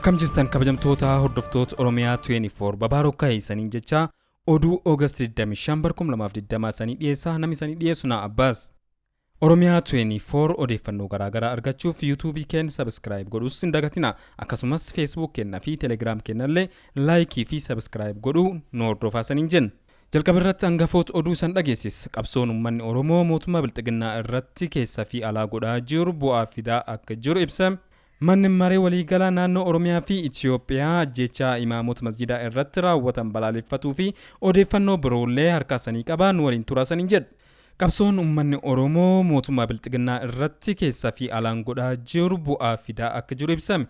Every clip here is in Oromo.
Akkam jirtan kabajamtoota hordoftoota Oromiyaa 24 babaaroo kaayisaniin jecha oduu August 25 2020 sanii dhiyeessaa namni sanii dhiyeessu na Abbaas. Oromiyaa 24 odeeffannoo garaagaraa argachuuf YouTube keen subscribe godhuus hin dagatina. Akkasumas Facebook keenna fi Telegram keenallee like fi subscribe godhuu nu hordofaa saniin jenna. Jalqaba irratti hangafoota oduu san dhageessis qabsoon uummanni Oromoo mootummaa bilxiginnaa irratti keessa fi alaa godhaa jiru bu'aa fidaa akka jiru ibsa. Manni maree waliigalaa naannoo Oromiyaa fi Itoophiyaa jecha imaamota masjidaa irratti raawwatan balaaleffatuu fi odeeffannoo biroollee harkaa sanii qaban waliin turasanii jedhu. Qabsoon uummanni Oromoo mootummaa bilxiginnaa irratti keessa fi alaan godhaa jiru bu'aa fidaa akka jiru ibsame.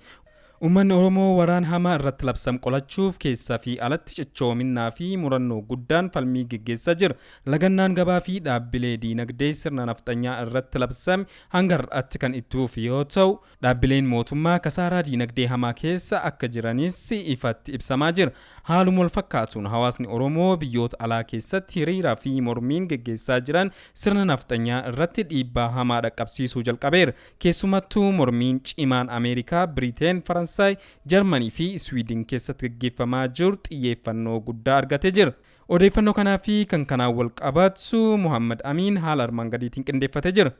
Uummanni Oromoo waraan hamaa irratti labsam qolachuuf keessa fi alatti cichoominaa fi murannoo guddaan falmii geggeessaa jira. Lagannaan gabaa fi dhaabbilee diinagdee sirna nafxanyaa irratti labsame hanga har'aatti kan itti fufe yoo ta'u, dhaabbileen mootummaa kasaaraa diinagdee hamaa keessa akka jiranis ifatti ibsamaa jira. Haaluma wal fakkaatuun hawaasni Oromoo biyyoota alaa keessatti hiriiraa fi mormiin geggeessaa jiran sirna nafxanyaa irratti dhiibbaa hamaa dhaqqabsiisuu jalqabeera. Keessumattuu mormiin cimaan Ameerikaa, Biriteen, Faransaay, Jarmanii fi Swiidin keessatti geggeeffamaa jiru xiyyeeffannoo guddaa argatee jira. Odeeffannoo kanaa fi kan kanaan wal qabatu Muhammad Amin haala armaan gadiitiin qindeeffatee jira.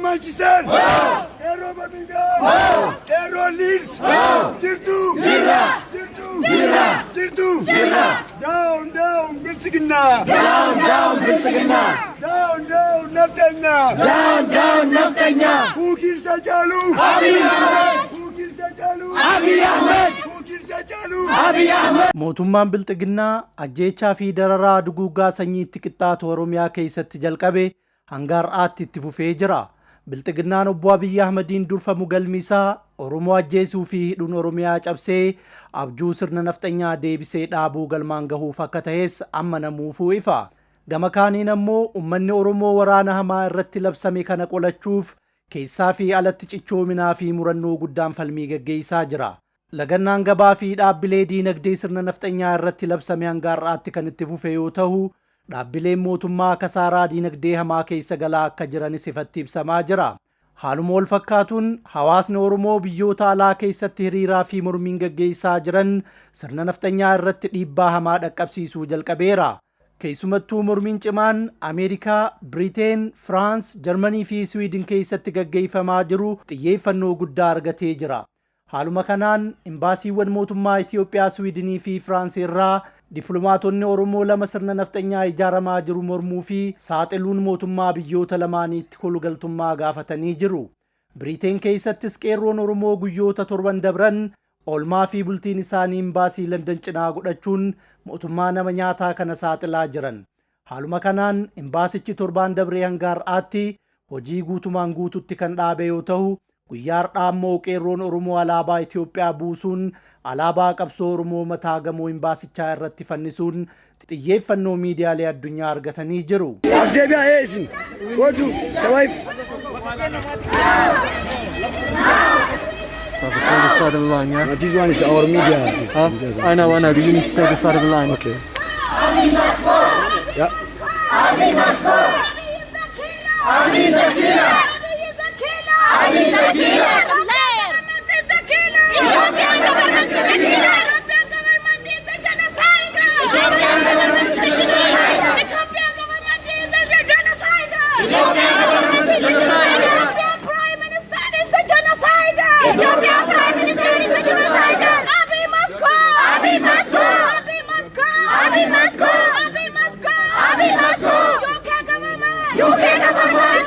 Manchester, Birmingham, Leeds, down, Biltzigna, down, Naftanya, who kills the Jalu, Abiy Ahmed. Mootummaan Bilxiginnaa ajjeechaa fi dararaa duguuggaa sanyiitti qixxaatu Oromiyaa keessatti jalqabe hanga har'aatti itti fufee jira. Bilxiginnaan obbo Abiy Ahmediin durfamu galmisaa Oromoo ajjeesuu fi hidhuun Oromiyaa cabsee abjuu sirna nafxanyaa deebisee dhaabuu galmaan gahuuf akka ta'es ammanamuufuu ifa. Gama kaaniin ammoo uummanni Oromoo waraana hamaa irratti labsame kana qolachuuf keessaa fi alatti cichoominaa fi murannoo guddaan falmii geggeessaa jira. Lagannaan gabaa fi dhaabbilee diinagdee sirna nafxanyaa irratti labsame hanga har'aatti kan itti fufe yoo ta'u, dhaabbileen mootummaa kasaaraa diinagdee hamaa keessa galaa akka jiranis ifatti ibsamaa jira. Haaluma wal fakkaatuun hawaasni Oromoo biyyoota alaa keessatti hiriiraa fi mormiin geggeessaa jiran sirna nafxanyaa irratti dhiibbaa hamaa dhaqqabsiisuu jalqabeera. Keessumattuu mormiin cimaan Ameerikaa, Biriteen, Firaans, Jarmanii fi Swiidin keessatti geggeeffamaa jiru xiyyeeffannoo guddaa argatee jira. Haaluma kanaan imbaasiiwwan mootummaa Itoophiyaa, Swiidinii fi Firaans irraa dippiloomaatonni Oromoo lama sirna nafxanyaa ijaaramaa jiru mormuu fi saaxiluun mootummaa biyyoota lamaaniitti kolugaltummaa gaafatanii jiru. Biriteen keessattis qeerroon Oromoo guyyoota 7 dabran oolmaa fi bultiin isaanii imbaasii London cinaa godhachuun mootummaa nama nyaataa kana saaxilaa jiran. Haaluma kanaan imbaasichi 7 dabree hanga har'aatti hojii guutumaan guututti kan dhaabe yoo ta'u, guyyaa har'aa ammoo qeerroon Oromoo alaabaa Itoophiyaa buusuun alaabaa qabsoo Oromoo mataa gamoo imbaasichaa irratti fannisuun xiyyeeffannoo miidiyaalee addunyaa argatanii jiru. Asdeebiyaa eesin gootu sabaayif. Stay this side of the line, yeah? This one is our media. I know, but you need to stay this side of the line. Okay. Yeah. Abiy must go! Abiy is a killer! Abiy is a killer! Ethiopian government is a killer! Ethiopian government is a genocide! Ethiopian government is a genocide! Ethiopian government is a genocide! Ethiopian government is a genocide! Ethiopian prime minister is a genocide! Ethiopian prime minister is a genocide! Abiy must go! Abiy must go! Abiy must go! Abiy must go! Abiy must go! Abiy must go! UK government!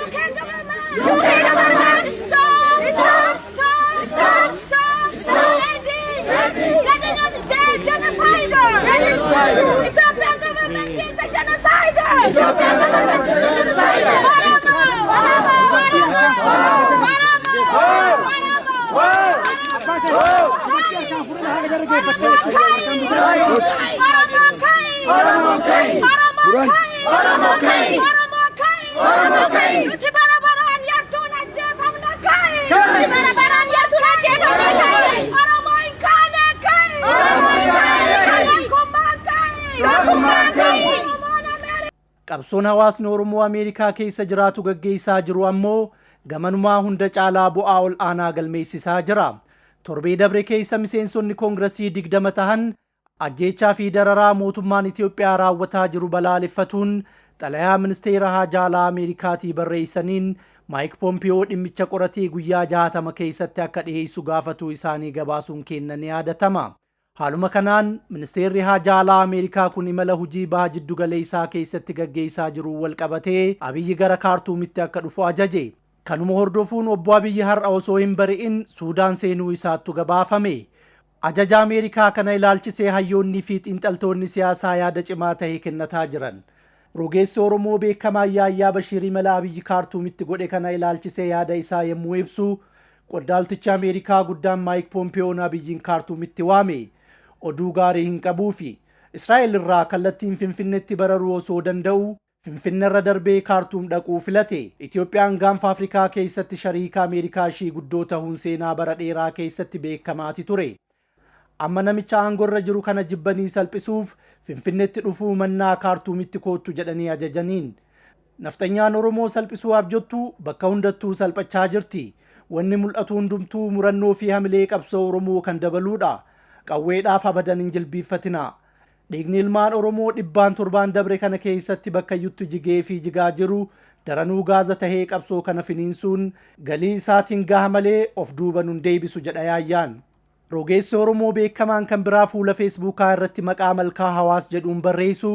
UK government! Stop! Getting on the dead genocider! Ethiopian government is a genocider! Ethiopian government is a genocider! Waramo! Run. Oromo kai. Oromo kai. Oromo kai. Nuti barabaran yartuun ajjeefamna kai. Nuti barabaran yartuun ajjeefamna kai. Oromo hin kaane kai. Oromo hin kaane kai. Tokkummaan kai. Tokkummaan kai. Qabsoon hawaasni Oromoo Ameerikaa keessa jiraatu gaggeessaa jiru ammoo gamanumaa hunda caalaa bu'aa ol aanaa galmeessisaa jira. Torbee dabre keessa miseensonni koongiresii 20 tahan ajjeechaa fi dararaa mootummaan Itoophiyaa raawwataa jiru balaaleffatuun xalayaa ministeera haajaa alaa Ameerikaatii barreessaniin Maayik Poompiyoo dhimmicha qoratee guyyaa 60 keessatti akka dhiyeessu gaafatuu isaanii gabaasuun kennan ni yaadatama. Haaluma kanaan ministeerri haajaa alaa Ameerikaa kun imala hojii baha jiddu galeessaa keessatti gaggeessaa jiru wal qabatee Abiyyi gara Kaartuumitti akka dhufu ajaje. Kanuma hordofuun obbo Abiyyi har'a osoo hin bari'in Suudaan seenuu isaattu gabaafame. Ajaja Ameerikaa kana ilaalchisee hayyoonnii fi xiinxaltoonni siyaasaa yaada cimaa ta'e kennataa jiran. Rogeessi Oromoo beekamaa Yaayyaa Bashiir imala Abiyyi Kaartuumitti godhe kana ilaalchisee yaada isaa yommuu ibsu, qondaaltichi Ameerikaa guddaan Maayik Poompiyoon Abiyyiin Kaartuumitti waame. Oduu gaarii hin qabuu fi Israa'el irraa kallattiin Finfinneetti bararuu osoo danda'u Finfinneerra darbee Kaartuum dhaquu filate. Itoophiyaan gaanfa Afrikaa keessatti shariika Ameerikaa ishii guddoo ta'uun seenaa bara dheeraa keessatti beekamaati ture. Amma namicha aangorra jiru kana jibbanii salphisuuf Finfinneetti dhufuu mannaa Kaartuumitti koottu jedhanii ajajaniin. Nafxanyaan Oromoo salphisuu abjottu bakka hundattuu salphachaa jirti. Wanni mul'atu hundumtuu murannoo fi hamilee qabsoo Oromoo kan dabaluudha. Qawweedhaaf abadan hin jilbiiffatina. Dhiigni ilmaan Oromoo 700 dabre kana keessatti bakka iyyutti jigee fi jigaa jiru daranuu gaaza tahee qabsoo kana finiinsuun galii isaatiin gaha malee of duuban hin deebisu jedha Yaayyaan. Rogeessi Oromoo beekamaan kan biraa fuula Feesbuukaa irratti maqaa Malkaa Hawaas jedhuun barreessu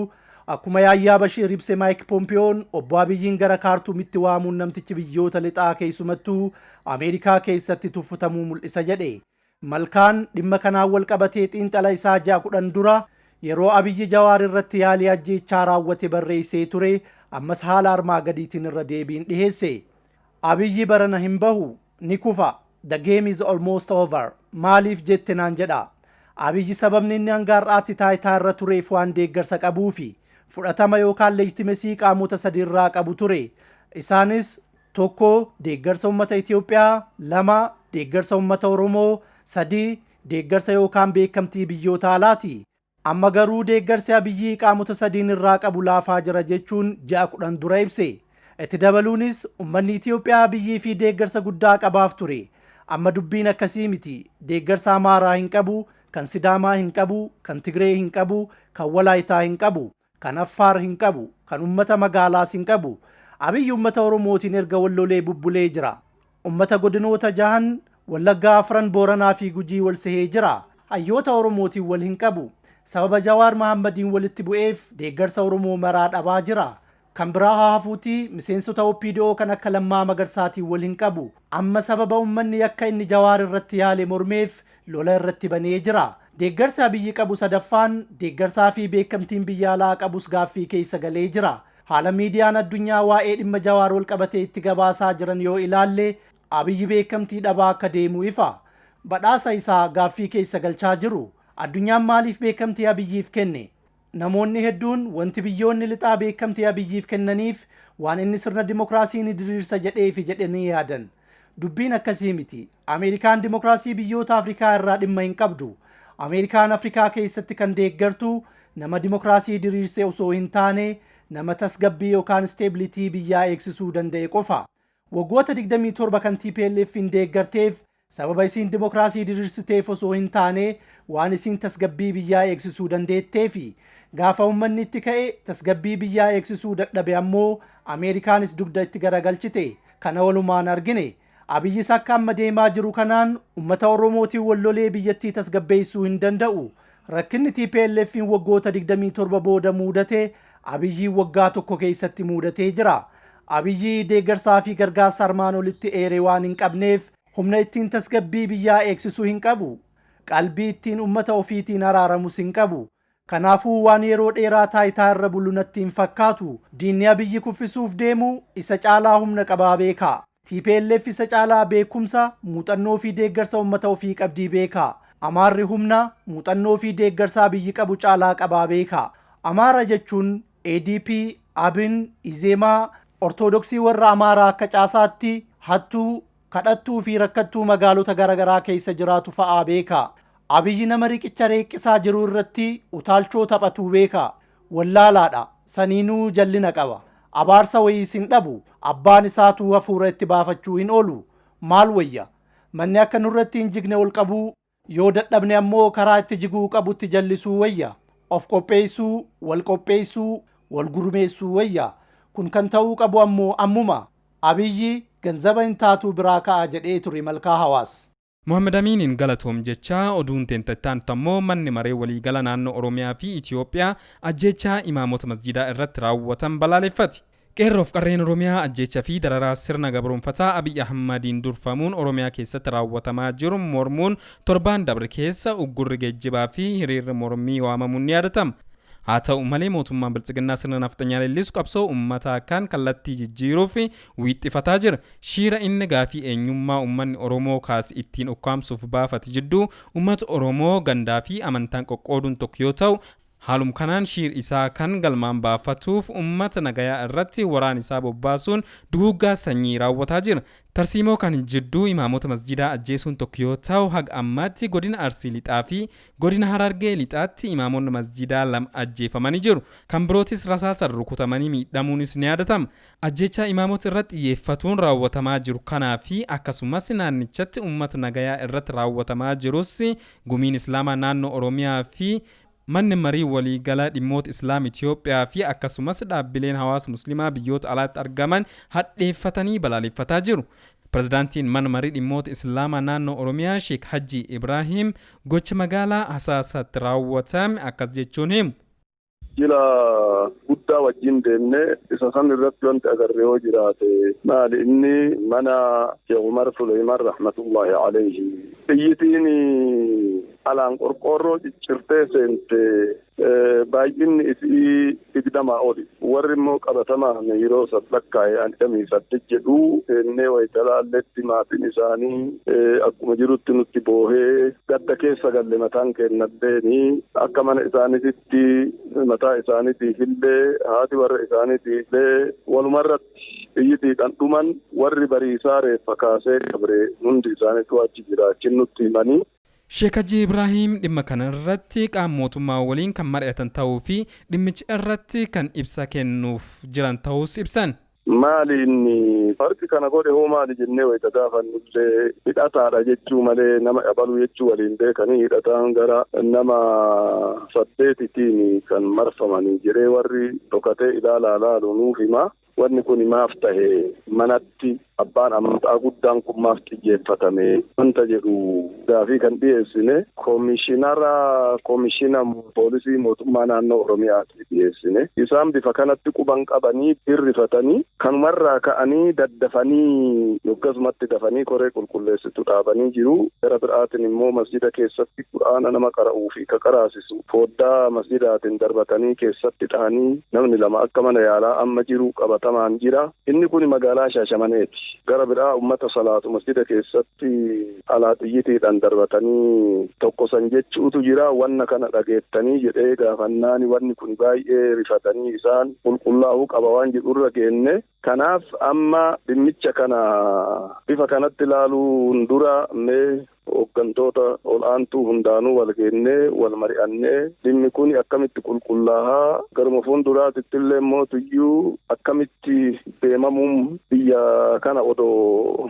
akkuma Yaayyaa Bashiir ibse Maayik Poompiyoon obbo Abiyyiin gara Kaartuumitti waamuun namtichi biyyoota lixaa keessumattuu Ameerikaa keessatti tuffatamuu mul'isa jedhe. Malkaan dhimma kanaan wal qabatee xiinxala isaa 10 dura yeroo Abiyyi Jawaar irratti yaalii ajjeechaa raawwate barreessee ture ammas haala armaa gadiitiin irra deebiin dhiheesse. Abiyyi barana hin bahu ni kufa. The game is almost over. Maaliif jette naan jedha. Abiyyi sababni inni hanga har'aatti taayitaa irra tureef waan deeggarsa qabuu fi fudhatama yookaan leejtimesii qaamota sadii irraa qabu ture. Isaanis 1. Deeggarsa uummata Itoophiyaa, 2. Deeggarsa uummata Oromoo, 3. Deeggarsa yookaan beekamtii biyyoota alaati. Amma garuu deeggarsi Abiyyi qaamota sadiin irraa qabu laafaa jira jechuun 10 dura ibse. Itti dabaluunis uummanni Itoophiyaa Abiyyii fi deeggarsa guddaa qabaaf ture. Amma dubbiin akkasii miti. Deeggarsa Amaaraa hin qabu, kan Sidaamaa hin qabu, kan Tigree hin qabu, kan Walaayitaa hin qabu, kan Affaar hin qabu, kan uummata magaalaas hin qabu. Abiyyi uummata Oromootiin erga wallolee bubbulee jira. Uummata godinoota 6 Wallaggaa, 4 Booranaa fi Gujii wal sehee jira. Hayyoota Oromootiin wal hin qabu. Sababa Jawaar Mahaammadiin walitti bu'eef deeggarsa Oromoo maraa dhabaa jira. Kan biraa haafuuti miseensota OPDO kan akka Lammaa Magarsaatiin wal hin qabu. Amma sababa uummanni akka inni Jawaar irratti yaale mormeef lola irratti banee jira. Deeggarsa Abiyyi qabu sadaffaan deeggarsaa fi beekamtiin biyya alaa qabus gaaffii keessa galee jira. Haala miidiyaan addunyaa waa'ee dhimma Jawaar wal qabatee itti gabaasaa jiran yoo ilaalle Abiyyi beekamtii dhabaa akka deemu ifa. Badhaasa isaa gaaffii keessa galchaa jiru. Addunyaan maaliif beekamtii Abiyyiif kenne? Namoonni hedduun wanti biyyoonni lixaa beekamtii Abiyyiif kennaniif waan inni sirna dimokiraasii ni diriirsa jedheefi jedhanii yaadan. Dubbiin akkasii miti. Ameerikaan dimokiraasii biyyoota Afrikaa irraa dhimma hin qabdu. Ameerikaan Afrikaa keessatti kan deeggartu nama dimokiraasii diriirsee osoo hin taane nama tasgabbii yookaan steebilitii biyyaa eegsisuu danda'e qofa. Waggoota 27 kan TPLF hin deeggarteef sababa isiin dimokiraasii diriirsiteef osoo hin taane waan isiin tasgabbii biyyaa eegsisuu dandeetteefi gaafa uummanni itti ka'e tasgabbii biyyaa eegsisuu dadhabe ammoo Ameerikaanis dugda itti garagalchite. Kana walumaan argine. Abiyyis akka amma deemaa jiru kanaan uummata Oromootiin wallolee biyyattii tasgabbeessuu hin danda'u. Rakkinni TPLF'n waggoota 27 booda muudate Abiyyi waggaa tokko keessatti muudatee jira. Abiyyi deeggarsaa fi gargaarsa armaan olitti eere waan hin qabneef humna ittiin tasgabbii biyyaa eegsisuu hin qabu. Qalbii ittiin uummata ofiitiin araaramus hin qabu. Kanaafuu waan yeroo dheeraa taayitaa irra bulu natti hin fakkaatu. Diinni Abiyyi kuffisuuf deemu isa caalaa humna qabaa beeka. TPLF isa caalaa beekumsa, muuxannoo fi deeggarsa uummata ofii qabdii beeka. Amaarri humna, muuxannoo fi deeggarsa Abiyyi qabu caalaa qabaa beeka. Amaara jechuun ADP, ABN, Izeemaa, Ortodoksii warra Amaaraa akka caasaatti hattuu, kadhattuu fi rakkattuu magaalota garaagaraa keessa jiraatu fa'aa beeka. Abiyyi nama riqicha reeqqisaa jiru irratti utaalchoo taphatuu beeka. Wallaalaadha. Saniinuu jallina qaba. Abaarsa wayiis hin dhabu. Abbaan isaatu hafuura itti baafachuu hin oolu. Maal wayya? Manni akka nurratti hin jigne ol qabuu, yoo dadhabne ammoo karaa itti jiguu qabutti jallisuu wayya. Of qopheessuu, wal qopheessuu, wal gurmeessuu wayya. Kun kan ta'uu qabu ammoo ammuma. Abiyyi ganzaba hin taatu biraa ka'a jedhee ture Malkaa Hawaas. Mohaammed Amiiniin galatoom jecha oduun teentattaan tammoo manni maree waliigala naannoo Oromiyaa fi Itiyoophiyaa ajjeechaa imaamota masjidaa irratti raawwatan balaaleffate. Qeerroof qarreen Oromiyaa ajjeechaa fi dararaa sirna gabroonfataa Abiy Ahmadiin durfamuun Oromiyaa keessatti raawwatamaa jiru mormuun torbaan dabre keessa uggurri geejjibaa fi hiriirri mormii waamamuun ni yaadatama. Haa ta'u malee mootummaan bilchiginnaa sirna nafxanyaa leellisu qabsoo uummataa kan kallattii jijjiiruuf wiixxifataa jira. Shiira inni gaafii eenyummaa uummanni Oromoo kaas ittiin ukkaamsuuf baafate jidduu uummata Oromoo gandaa fi amantaan qoqqooduun tokko yoo ta'u, haalum kanaan shiir isaa kan galmaan baafatuuf uummata nagayaa irratti waraan isaa bobbaasuun duguuggaa sanyii raawwataa jira. Tarsiimoo kan jidduu imaamota masjidaa ajjeesuun tokko yoo ta'u, haga ammaatti godina Arsii lixaa fi godina Harargee lixaatti imaamonni masjidaa lama ajjeefamanii jiru. Kan birootis rasaasaan rukutamanii miidhamuunis ni yaadatama. Ajjeechaa imaamota irratti xiyyeeffatuun raawwatamaa jiru kanaa fi akkasumas naannichatti uummata nagayaa irratti raawwatamaa jirus gumiin Islaamaa naannoo Oromiyaa fi manni marii waliigalaa dhimmoota Islaam Itiyoophiyaa fi akkasumas dhaabbileen hawaasa musliimaa biyyoota alaatti argaman hadheeffatanii balaaleffataa jiru. Pirezidaantiin mana marii dhimmoota Islaamaa naannoo Oromiyaa Sheek Hajji Ibrahim gocha magaalaa Hasaasaatti raawwatame akkas jechuun himu. Jila guddaa wajjin deemne isa san irratti wanti agarre yoo jiraate maali inni mana Sheekh Umar Suleymaan rahmatullahi alayhi xiyyitiin alaan qorqoorroo ciccirtee seente baay'inni isii 20 oli warri immoo qabatamaan yeroo lakkaa'e antamii 8 jedhu ennee waytalaalletti maatiin isaanii akkuma jirutti nutti boohee gadda keessa galle mataan kennaddeeni akka mana isaaniitti mataa isaaniitiif illee haati warra isaaniitiillee walumarratti xiyyiitiidhaan dhuman warri bariisaa reeffa kaasee qabre hundi isaaniitu achi jiraachin nutti himanii. Sheek Hajji Ibrahim dhimma kana irratti qaama mootummaa waliin kan mari'atan ta'uu fi dhimmichi irratti kan ibsa kennuuf jiran ta'us ibsan. Maali inni farqi kana godhe hoo maali jennee wayita gaafannullee hidhataadha jechuu malee nama dhabaluu jechuu waliin beekanii hidhataan gara nama 8 kan marfamanii jedhee warri dhokatee ilaalaa laalu nuuf hima. Wanni kun maaf tahe manatti abbaan amantaa guddaan kun maaf xiyyeeffatame wanta jedhu gaafii kan dhiyeessine koomishina poolisii mootummaa naannoo Oromiyaatti dhiyeessine isaan bifa kanatti quban qabanii hirrifatanii kanumarraa ka'anii daddafanii akkasumatti dafanii koree qulqulleessitu dhaabanii jiru. Gara biraatiin immoo masjida keessatti Qur'aana nama qara'uu fi kaqaraasisu foddaa masjidaatiin darbatanii keessatti dhahanii namni 2 akka mana yaalaa amma jiru qabatamaan jira. Inni kun magaalaa Shaashamaneeti. Gara biraa ummata salaatu masjida keessatti alaa xiyyitiidhaan darbatanii tokkosan jechuutu jira. Wanna kana dhageettanii jedhee gaafannaani wanni kun baay'ee rifatanii isaan qulqullaa'uu qaba waan jedhurra geenne. Kanaaf amma dhimmicha kana bifa kanatti ilaaluun dura mee hooggantoota ol'aantuu hundaanuu wal geennee wal mari'annee dhimmi kun akkamitti qulqullaa'aa garuma fuulduraatitti illee mootuyyuu akkamitti deemamuun biyya kana odoo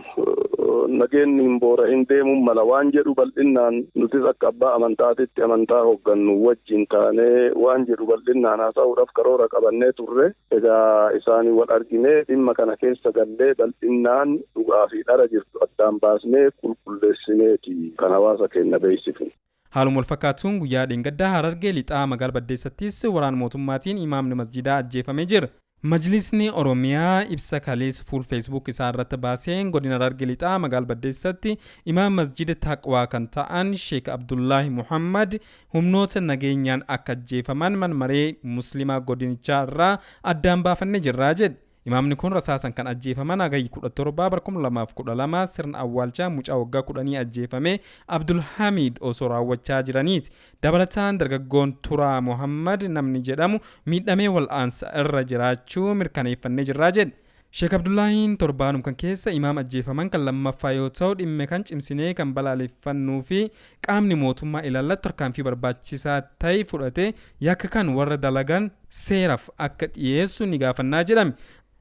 nageenni hin boora hin deemuun mala waan jedhu bal'innaan nutis akka abbaa amantaatitti amantaa hooggannu wajjin taanee waan jedhu bal'innaan haasa'uudhaaf karoora qabannee turre. Egaa isaanii wal arginee dhimma kana keessa gallee bal'innaan dhugaa fi dhara jirtu addaan baasnee qulqulleessineeti kan hawaasa keenya beeksifne. Haaluma wal fakkaatuun guyyaa dheengaddaa Harargee lixaa magaalaa Baddeessattis waraana mootummaatiin imaamni masjidaa ajjeefamee jira. Majlisni Oromiyaa ibsa kaleessa fuul Facebook isaa irratti baaseen godina Harargee lixaa magaalaa Baddeessatti imaam masjida Taqwaa kan ta'an Sheek Abdullahi Muhammad humnoota nageenyaan akka ajjeefaman man maree musliimaa godinichaa irraa addaan baafannee jirraa jedhe. Imaamni kun rasaasan kan ajjeefaman hagayyi 17 bara 2012 sirna awwaalchaa mucaa waggaa 10 ajjeefame Abdul Hamid osoo raawwachaa jiraniiti. Dabalataan dargaggoon Turaa Muhammad namni jedhamu miidhamee wal'aansa irra jiraachuu mirkaneeffannee jirraa jedhe. Sheek Abdullaahiin torbaanum kan keessa imaam ajjeefaman kan lammaffaa yoo ta'u dhimma kan cimsinee kan balaaleffannuu fi qaamni mootummaa ilaallatu tarkaanfii barbaachisaa ta'e fudhate yakka kan warra dalagan seeraaf akka dhiyeessu ni gaafannaa jedhame.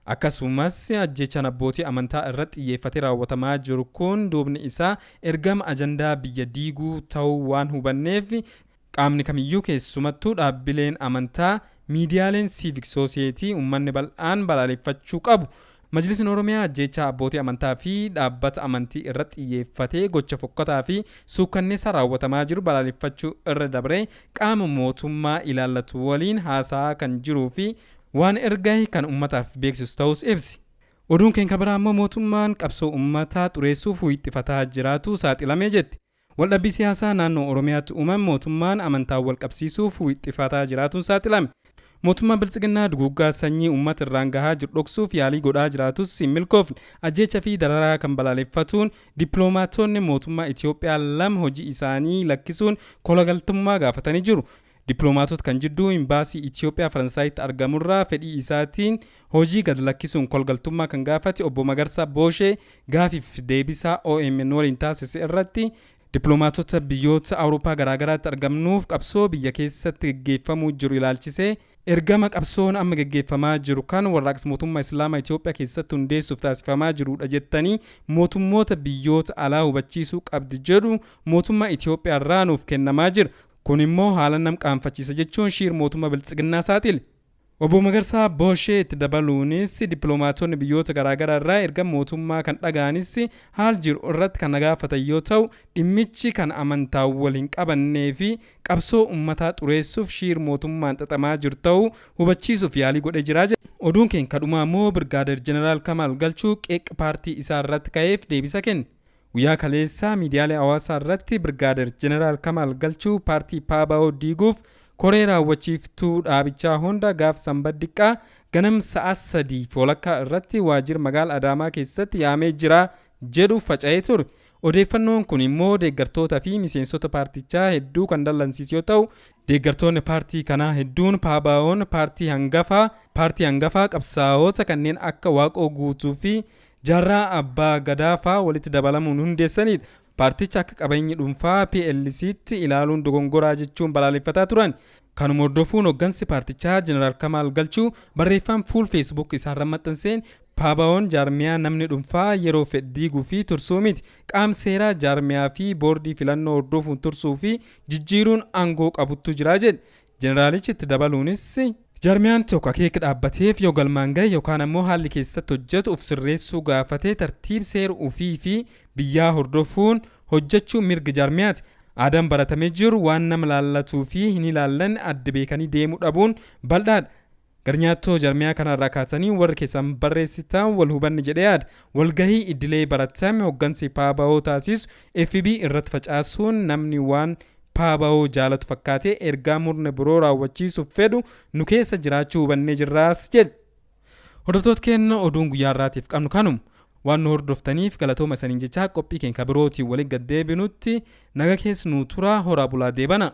Akkasumas ajjechaan abbootii amantaa irratti xiyyeeffatee raawwatamaa jiru kun duubni isaa ergama ajandaa biyya diiguu ta'uu waan hubanneef qaamni kamiyyuu keessumattuu dhaabbileen amantaa miidiyaaleen civic society uummanni bal'aan balaaleffachuu qabu. Majlisni Oromiyaa ajjechaa abbootii amantaa fi dhaabbata amantii irratti xiyyeeffatee gocha fokkataa fi suukkanneessaa raawwatamaa jiru balaaleffachuu irra dabree qaama mootummaa ilaallatu waliin haasaa kan jiruu fi waan ergaa kan ummataaf beeksisu ta'us ibsi. Oduun keenya biraa immoo mootummaan qabsoo ummataa xureessuuf wixxifataa jiraatu saaxilamee jetti. Waldhabbii siyaasaa naannoo Oromiyaatti uumame mootummaan amantaa wal qabsiisuuf wixxifataa jiraatuun saaxilame. Mootummaan Biltsiginnaa duguuggaa sanyii uummata irraan gahaa jiru dhoksuuf yaalii godhaa jiraatus hin milkoofne. Ajjeechaa fi dararaa kan balaaleffatuun dippiloomaatonni mootummaa Itoophiyaa lama hojii isaanii lakkisuun kolagaltummaa gaafatanii jiru. Dippiloomaatota kan jidduu imbaasii Itoophiyaa Faransaayitti argamurraa fedhii isaatiin hojii gad lakkisuun kolagaltummaa kan gaafate obbo Magarsaa Booshee gaafiif deebisaa OMN waliin taasise irratti dippiloomaatota biyyoota Awurooppaa garaagaraatti argamnuuf qabsoo biyya keessatti gaggeeffamuu jiru ilaalchisee ergama qabsoon amma gaggeeffamaa jiru kan warraaqsa mootummaa Islaamaa Itoophiyaa keessatti hundeessuuf taasifamaa jirudha jettanii mootummoota biyyoota alaa hubachiisuu qabdi jedhu mootummaa Itoophiyaa irraa nuuf kennamaa jira. Kun immoo haala nam qaanfachiisa jechuun shiir mootummaa Biltsiginnaa saaxile. Obbo Magarsaa Booshee itti dabaluunis dippiloomaatonni biyyoota garaagaraa irraa erga mootummaa kan dhagaanis haal jiru irratti kan gaafatan yoo ta'u dhimmichi kan amantaa waliin qabannee fi qabsoo ummataa xureessuuf shiir mootummaan xaxamaa jiru ta'uu hubachiisuuf yaalii godhee jira jedhe. Oduun keenya kadhumaa immoo Birgaadeer Jeneraal Kamaal Galchuu qeeqa paartii isaa irratti ka'eef deebisa kenne. Guyyaa kaleessaa miidiyaalee hawaasaa irratti Birgaadeer Jeneraal Kamaal Galchuu paartii PABO diiguuf koree raawwachiiftuu dhaabichaa hunda gaaf Sanbata Diqqaa ganam sa'a 3:00 irratti waajjira magaalaa Adaamaa keessatti yaamee jira jedhu faca'ee ture. Odeeffannoon kun immoo deeggartoota fi miseensota paartichaa hedduu kan dallansiisu yoo ta'u deeggartoonni paartii kanaa hedduun PABO'n paartii hangafaa qabsaa'ota kanneen akka Waaqoo Guutuu fi Jaarraa Abbaa Gadaafaa walitti dabalamuun hundeessanidha. Paarticha akka qabeenyi dhuunfaa PLC'tti ilaaluun dogongoraa jechuun balaaleffataa turan. Kanuma hordofuun hooggansi paartichaa Jeneraal Kamaal Galchuu barreeffama fuul Facebook isaarra maxxanseen PABO'n jaarmiyaa namni dhuunfaa yeroo fedhe diiguu fi tursuu miti. Qaama seeraa jaarmiyaa fi boordii filannoo hordofuun tursuu fi jijjiiruun aangoo qabutu jira jedhe. Jeneraalichi itti dabaluunis jaarmiyaan tokko akeeka dhaabbateef yoo galmaan gahe yookaan ammoo haalli keessatti hojjetu uf sirreessuu gaafatee tartiib seera ofii fi biyyaa hordofuun hojjechuun mirga jaarmiyaati. Aadaan baratamee jiru waan nama laallatuu fi hin ilaallanne adda beekanii deemuu dhabuun bal'aadha. Garnyaattoo jaarmiyaa kanarraa kaasanii warra keessan barreessitan wal hubanne jedhee yaada. Walgahii idilee baratame hooggansi PABO taasisu FB irratti facaasuun namni waan PABO jaalatu fakkaatee ergaa murna biroo raawwachiisuuf fedhu nu keessa jiraachuu hubannee jirraas jedhe. Hordoftoota keenya oduun guyyaa irraatiif qabnu kanuma. Waan nu hordoftaniif galatooma isaniin jechaa qophii keenya birootiin waliin gad deebinutti naga keessa nu turaa horaa bulaa deebana.